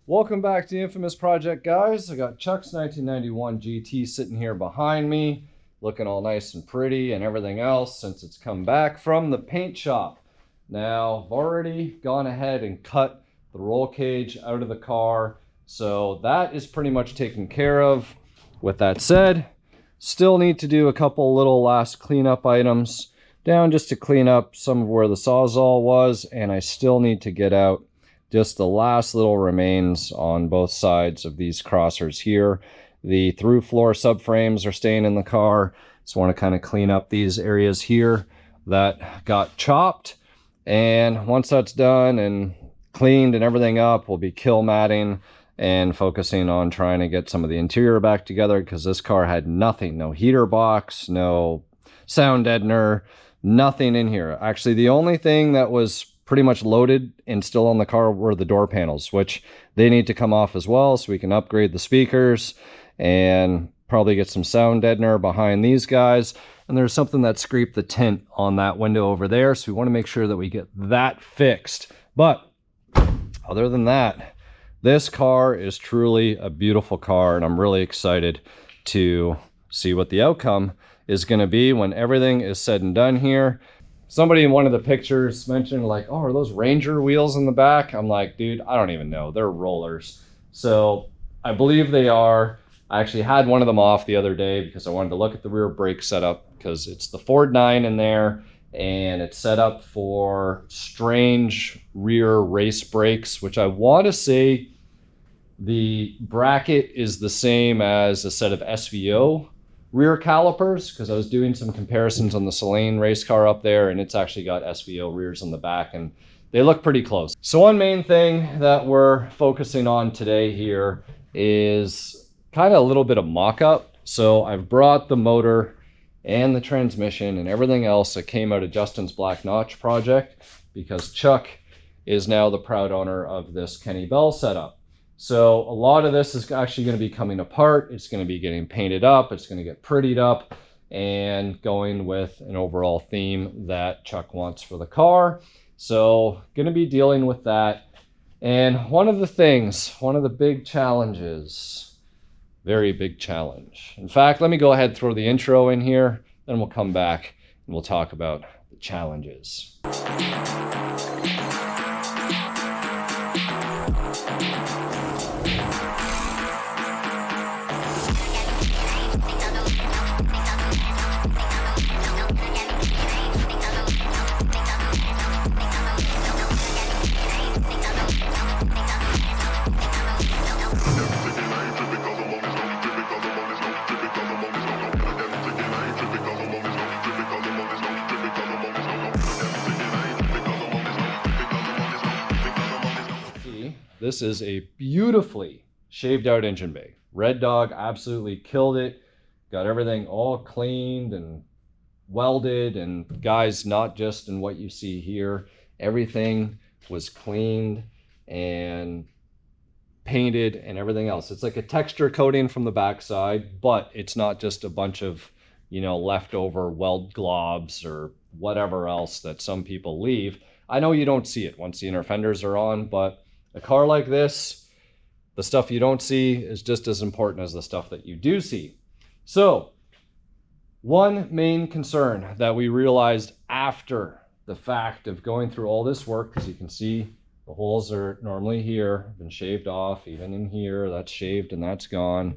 Welcome back to the infamous project, guys. I got Chuck's 1991 GT sitting here behind me, looking all nice and pretty and everything else since it's come back from the paint shop. Now, I've already gone ahead and cut the roll cage out of the car, so that is pretty much taken care of. With that said, still need to do a couple little last cleanup items down just to clean up some of where the Sawzall was, and I still need to get out just the last little remains on both sides of these crossers here. The through floor subframes are staying in the car. Just want to kind of clean up these areas here that got chopped. And once that's done and cleaned and everything up, we'll be kill matting and focusing on trying to get some of the interior back together, because this car had nothing. No heater box, no sound deadener, nothing in here. Actually, the only thing that was pretty much loaded and still on the car were the door panels, which they need to come off as well, so we can upgrade the speakers and probably get some sound deadener behind these guys. And there's something that scraped the tint on that window over there, so we want to make sure that we get that fixed. But other than that, this car is truly a beautiful car, and I'm really excited to see what the outcome is going to be when everything is said and done here. Somebody in one of the pictures mentioned like, oh, are those Ranger wheels in the back? I'm like, dude, I don't even know. They're rollers. So I believe they are. I actually had one of them off the other day because I wanted to look at the rear brake setup, because it's the Ford 9 in there, and it's set up for strange rear race brakes, which I want to say the bracket is the same as a set of SVO rear calipers, because I was doing some comparisons on the Selene race car up there, and it's actually got SVO rears on the back, and they look pretty close. So one main thing that we're focusing on today here is kind of a little bit of mock-up. So I've brought the motor and the transmission and everything else that came out of Justin's Black Notch project, because Chuck is now the proud owner of this Kenny Bell setup. So a lot of this is actually going to be coming apart. It's going to be getting painted up. It's going to get prettied up and going with an overall theme that Chuck wants for the car. So going to be dealing with that. And one of the big challenges, very big challenge. In fact, let me go ahead and throw the intro in here, then we'll come back and we'll talk about the challenges. This is a beautifully shaved out engine bay. Red Dog absolutely killed it. Got everything all cleaned and welded, and guys, not just in what you see here, everything was cleaned and painted and everything else. It's like a texture coating from the backside, but it's not just a bunch of, leftover weld globs or whatever else that some people leave. I know you don't see it once the inner fenders are on, but a car like this, the stuff you don't see is just as important as the stuff that you do see. So, one main concern that we realized after the fact of going through all this work, because you can see the holes are normally here, been shaved off, even in here, that's shaved and that's gone.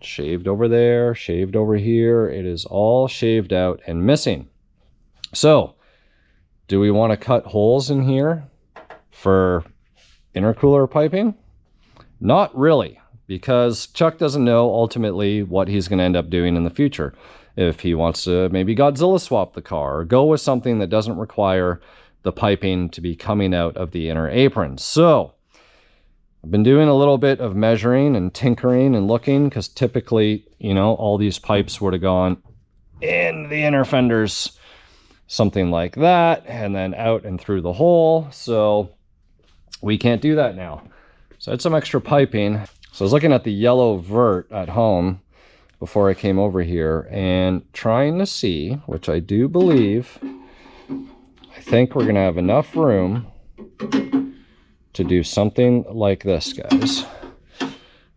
Shaved over there, shaved over here, it is all shaved out and missing. So, do we want to cut holes in here for intercooler piping? Not really, because Chuck doesn't know ultimately what he's going to end up doing in the future. If he wants to maybe Godzilla swap the car or go with something that doesn't require the piping to be coming out of the inner apron. So I've been doing a little bit of measuring and tinkering and looking, because typically, all these pipes would have gone in the inner fenders, something like that, and then out and through the hole. So we can't do that now. So I had some extra piping. So I was looking at the yellow vert at home before I came over here and trying to see, which I do believe, I think we're going to have enough room to do something like this, guys.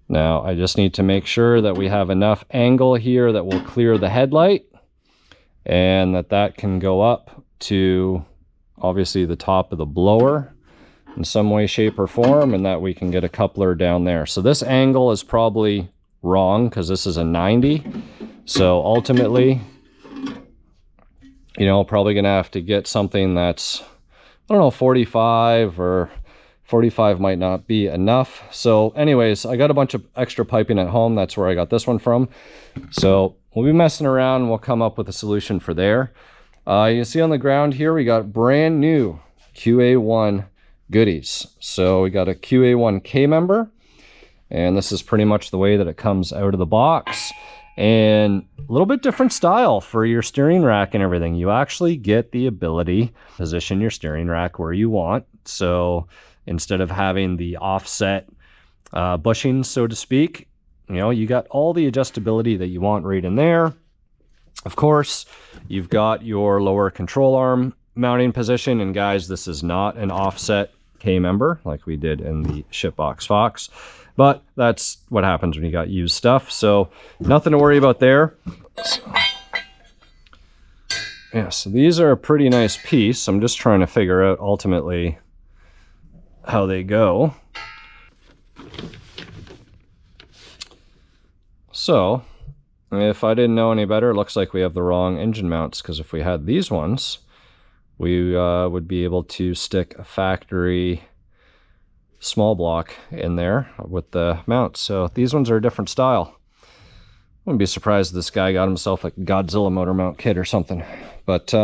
Now, I just need to make sure that we have enough angle here that will clear the headlight, and that can go up to obviously the top of the blower in some way, shape, or form, and that we can get a coupler down there. So this angle is probably wrong because this is a 90. So ultimately, you know, probably gonna have to get something that's, I don't know, 45, or 45 might not be enough. So anyways, I got a bunch of extra piping at home. That's where I got this one from. So we'll be messing around and we'll come up with a solution for there. You can see on the ground here, we got brand new QA1 goodies. So we got a QA1 K member, and this is pretty much the way that it comes out of the box. And a little bit different style for your steering rack and everything. You actually get the ability to position your steering rack where you want. So instead of having the offset bushings, so to speak, you know, you got all the adjustability that you want right in there. Of course, you've got your lower control arm mounting position, and guys, this is not an offset K member like we did in the Shipbox Fox, but that's what happens when you got used stuff, so nothing to worry about there. Yeah, so these are a pretty nice piece. I'm just trying to figure out ultimately how they go. So if I didn't know any better, it looks like we have the wrong engine mounts, because if we had these ones, we would be able to stick a factory small block in there with the mounts. So these ones are a different style. Wouldn't be surprised if this guy got himself like a Godzilla motor mount kit or something. But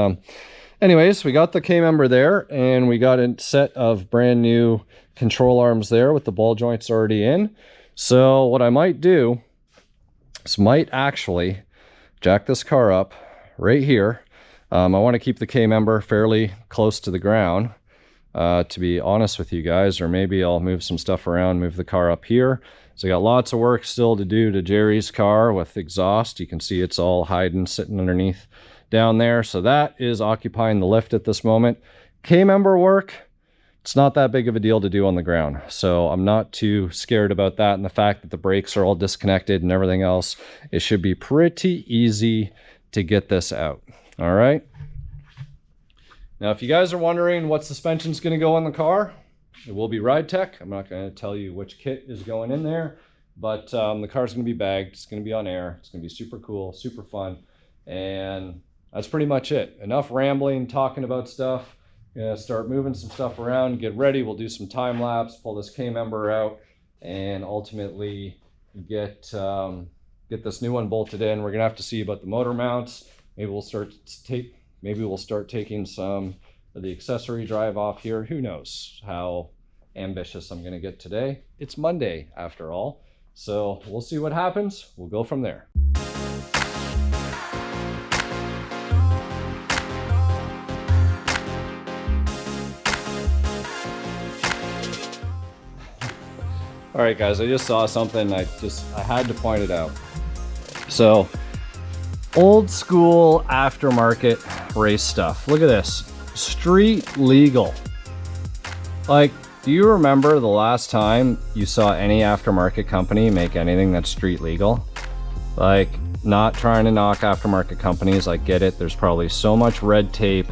anyways, we got the K member there, and we got a set of brand new control arms there with the ball joints already in. So what I might do, might actually jack this car up right here. I want to keep the K member fairly close to the ground, to be honest with you guys, or maybe I'll move some stuff around, move the car up here. So I got lots of work still to do to Jerry's car with exhaust. You can see it's all hiding, sitting underneath down there. So that is occupying the lift at this moment. K member work, it's not that big of a deal to do on the ground. So I'm not too scared about that, and the fact that the brakes are all disconnected and everything else, it should be pretty easy to get this out. All right. Now, if you guys are wondering what suspension's going to go on the car, it will be Ride Tech. I'm not going to tell you which kit is going in there, but the car's going to be bagged. It's going to be on air. It's going to be super cool, super fun. And that's pretty much it. Enough rambling, talking about stuff. Start moving some stuff around, get ready. We'll do some time lapse, pull this K member out, and ultimately get this new one bolted in. We're gonna have to see about the motor mounts. Maybe we'll start taking some of the accessory drive off here. Who knows how ambitious I'm gonna get today. It's Monday after all, so we'll see what happens. We'll go from there. All right, guys, I just saw something. I had to point it out. So, old school aftermarket race stuff. Look at this, street legal. Like, do you remember the last time you saw any aftermarket company make anything that's street legal? Like, not trying to knock aftermarket companies, I get it. There's probably so much red tape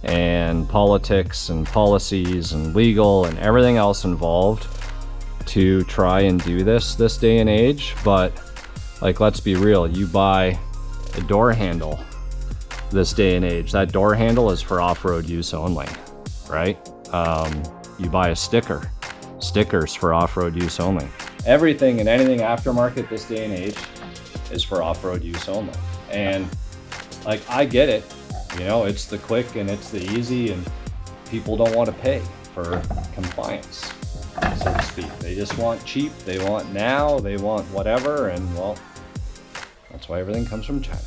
and politics and policies and legal and everything else involved to try and do this day and age, but like, let's be real, you buy a door handle this day and age, that door handle is for off-road use only, right? You buy a stickers for off-road use only. Everything and anything aftermarket this day and age is for off-road use only. And like, I get it, you know, it's the quick and it's the easy, and people don't want to pay for compliance, so to speak. They just want cheap, they want now, they want whatever, and well, that's why everything comes from China.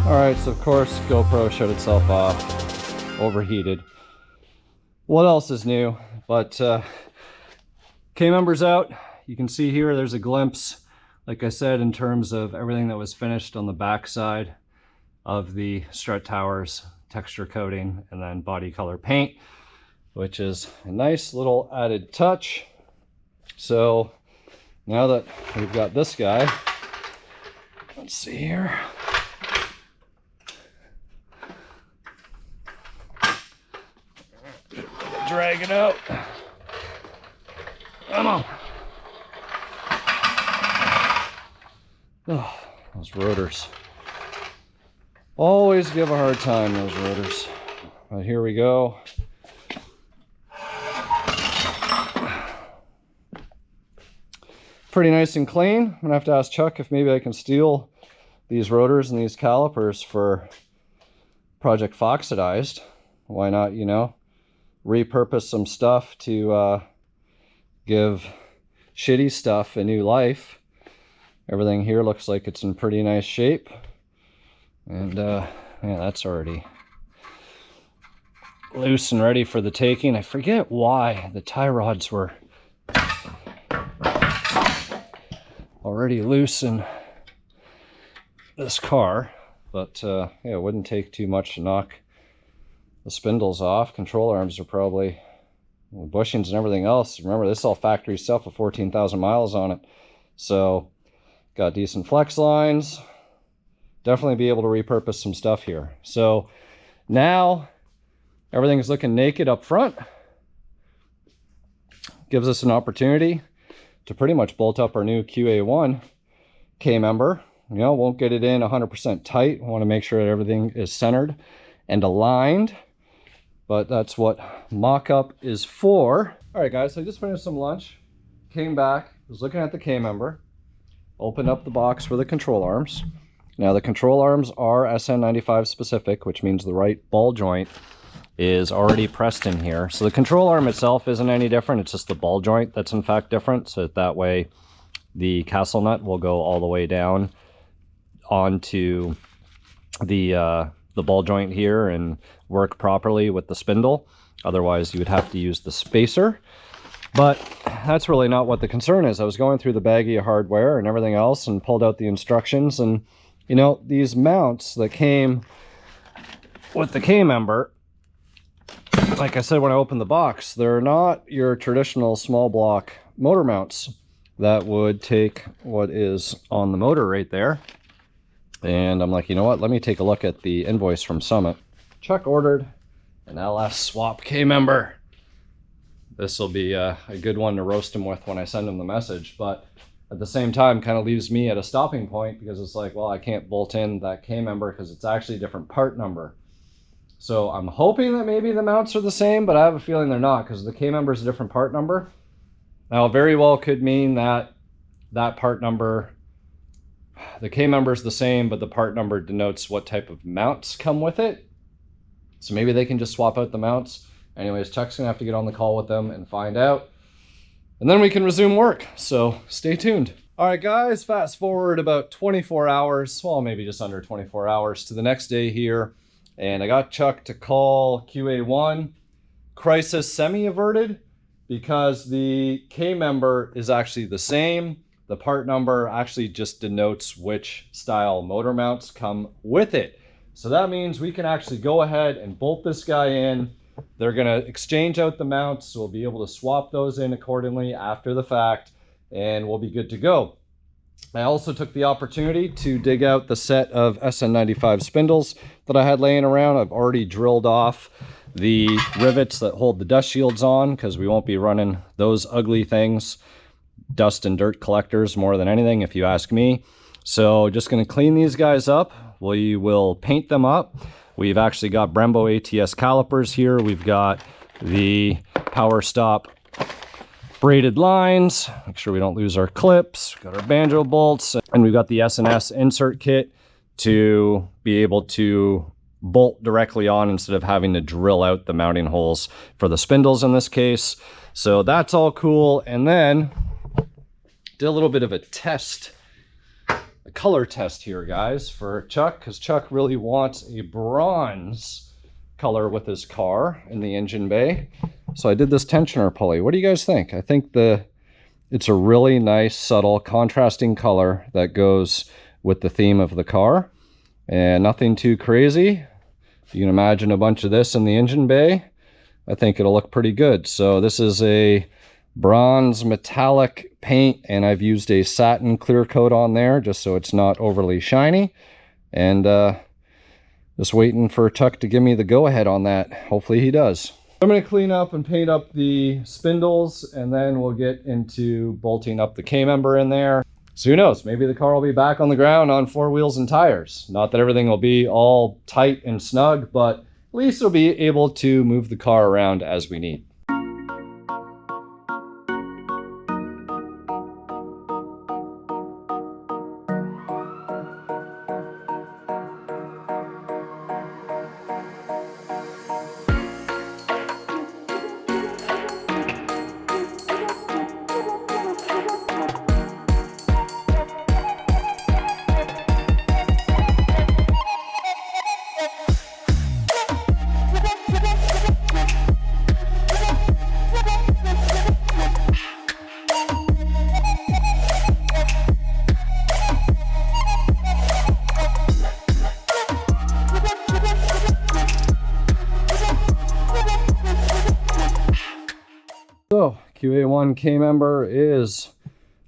All right, so of course GoPro shut itself off, overheated. What else is new? But K-member's out. You can see here there's a glimpse, like I said, in terms of everything that was finished on the back side of the strut towers, texture coating, and then body color paint, which is a nice little added touch. So now that we've got this guy, let's see here. Drag it out. Come on. Oh, those rotors. Always give a hard time, those rotors. But here we go. Pretty nice and clean. I'm gonna have to ask Chuck if maybe I can steal these rotors and these calipers for Project Foxidized. Why not, you know, repurpose some stuff to give shitty stuff a new life. Everything here looks like it's in pretty nice shape. And yeah, that's already loose and ready for the taking. I forget why the tie rods were already loose in this car, but yeah, it wouldn't take too much to knock the spindles off. Control arms are probably, well, bushings and everything else. Remember, this is all factory stuff with 14,000 miles on it. So got decent flex lines. Definitely be able to repurpose some stuff here. So now everything is looking naked up front. Gives us an opportunity to pretty much bolt up our new QA1 K-member. You know, won't get it in 100% tight. Want to make sure that everything is centered and aligned. But that's what mock-up is for. All right, guys, so I just finished some lunch. Came back, was looking at the K-member. Opened up the box for the control arms. Now, the control arms are SN95 specific, which means the right ball joint is already pressed in here. So the control arm itself isn't any different. It's just the ball joint that's in fact different. So that way the castle nut will go all the way down onto the ball joint here and work properly with the spindle. Otherwise, you would have to use the spacer. But that's really not what the concern is. I was going through the baggie of hardware and everything else and pulled out the instructions. And, you know, these mounts that came with the K-member, like I said when I opened the box, they're not your traditional small block motor mounts that would take what is on the motor right there. And I'm like, you know what? Let me take a look at the invoice from Summit. Chuck ordered an LS swap K-member. This will be a good one to roast him with when I send him the message, but at the same time kind of leaves me at a stopping point because it's like, well, I can't bolt in that K-member because it's actually a different part number. So I'm hoping that maybe the mounts are the same, but I have a feeling they're not because the K-member is a different part number. Now, it very well could mean that that part number, the K-member is the same, but the part number denotes what type of mounts come with it. So maybe they can just swap out the mounts. Anyways, Chuck's gonna have to get on the call with them and find out. And then we can resume work, so stay tuned. All right, guys, fast forward about 24 hours, well, maybe just under 24 hours to the next day here. And I got Chuck to call QA1. Crisis semi-averted because the K-member is actually the same. The part number actually just denotes which style motor mounts come with it. So that means we can actually go ahead and bolt this guy in. They're gonna exchange out the mounts, so we'll be able to swap those in accordingly after the fact, and we'll be good to go. I also took the opportunity to dig out the set of SN95 spindles that I had laying around. I've already drilled off the rivets that hold the dust shields on because we won't be running those ugly things. Dust and dirt collectors more than anything, if you ask me. So just gonna clean these guys up. We will paint them up. We've actually got Brembo ATS calipers here. We've got the Power Stop braided lines. Make sure we don't lose our clips. We've got our banjo bolts, and we've got the S&S insert kit to be able to bolt directly on instead of having to drill out the mounting holes for the spindles in this case. So that's all cool. And then did a little bit of a test a color test here, guys, for Chuck, because Chuck really wants a bronze color with his car in the engine bay. So I did this tensioner pulley. What do you guys think? I think it's a really nice, subtle, contrasting color that goes with the theme of the car. And nothing too crazy. You can imagine a bunch of this in the engine bay. I think it'll look pretty good. So this is a bronze metallic paint, and I've used a satin clear coat on there just so it's not overly shiny. And just waiting for Chuck to give me the go-ahead on that. Hopefully he does. I'm going to clean up and paint up the spindles, and then we'll get into bolting up the K-member in there. So who knows, maybe the car will be back on the ground on 4 wheels and tires. Not that everything will be all tight and snug, but at least we'll be able to move the car around as we need. So QA1 K-member is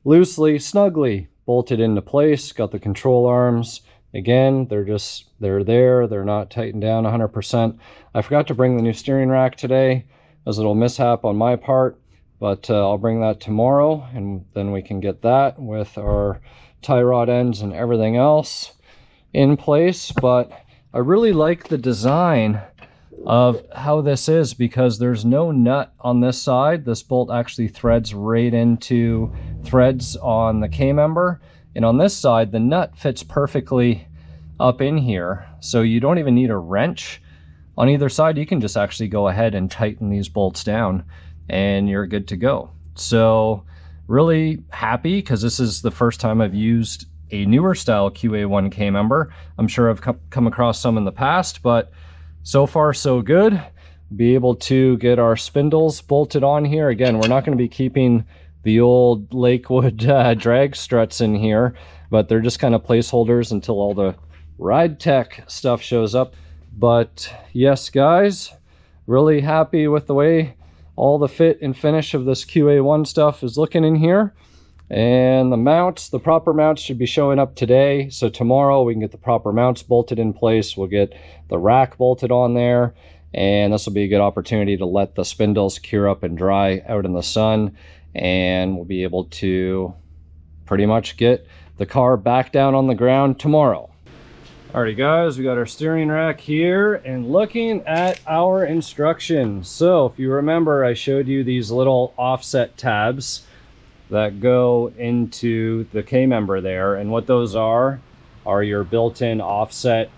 loosely, snugly bolted into place. Got the control arms. Again, they're there. They're not tightened down 100%. I forgot to bring the new steering rack today. It was a little mishap on my part, but I'll bring that tomorrow, and then we can get that with our tie rod ends and everything else in place. But I really like the design of how this is, because there's no nut on this side. This bolt actually threads right into threads on the K-member, and on this side the nut fits perfectly up in here, so you don't even need a wrench on either side. You can just actually go ahead and tighten these bolts down and you're good to go. So really happy, because this is the first time I've used a newer style QA1 K-member. I'm sure I've come across some in the past, but so far so good. Be able to get our spindles bolted on here. Again, we're not going to be keeping the old Lakewood drag struts in here, but they're just kind of placeholders until all the ride tech stuff shows up. But yes, guys, really happy with the way all the fit and finish of this QA1 stuff is looking in here. And the mounts, the proper mounts should be showing up today. So tomorrow we can get the proper mounts bolted in place. We'll get the rack bolted on there. And this will be a good opportunity to let the spindles cure up and dry out in the sun. And we'll be able to pretty much get the car back down on the ground tomorrow. Alrighty guys, we got our steering rack here, and looking at our instructions. So if you remember, I showed you these little offset tabs that go into the K-member there, and what those are your built-in offset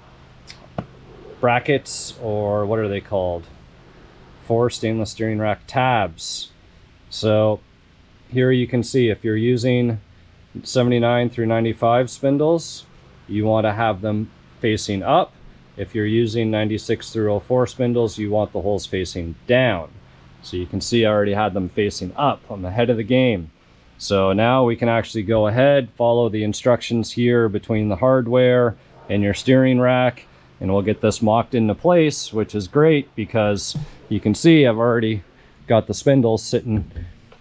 brackets, or what are they called? 4 stainless steering rack tabs. So here you can see, if you're using 79 through 95 spindles, you want to have them facing up. If you're using 96 through 04 spindles, you want the holes facing down. So you can see I already had them facing up. I'm ahead of the game. So now we can actually go ahead, follow the instructions here between the hardware and your steering rack, and we'll get this mocked into place, which is great because you can see I've already got the spindles sitting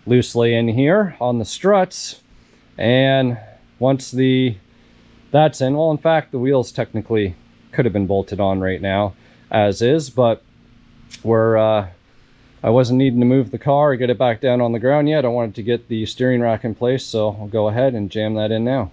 loosely in here on the struts. And once that's in, well, in fact, the wheels technically could have been bolted on right now as is, but I wasn't needing to move the car or get it back down on the ground yet. I wanted to get the steering rack in place, so I'll go ahead and jam that in now.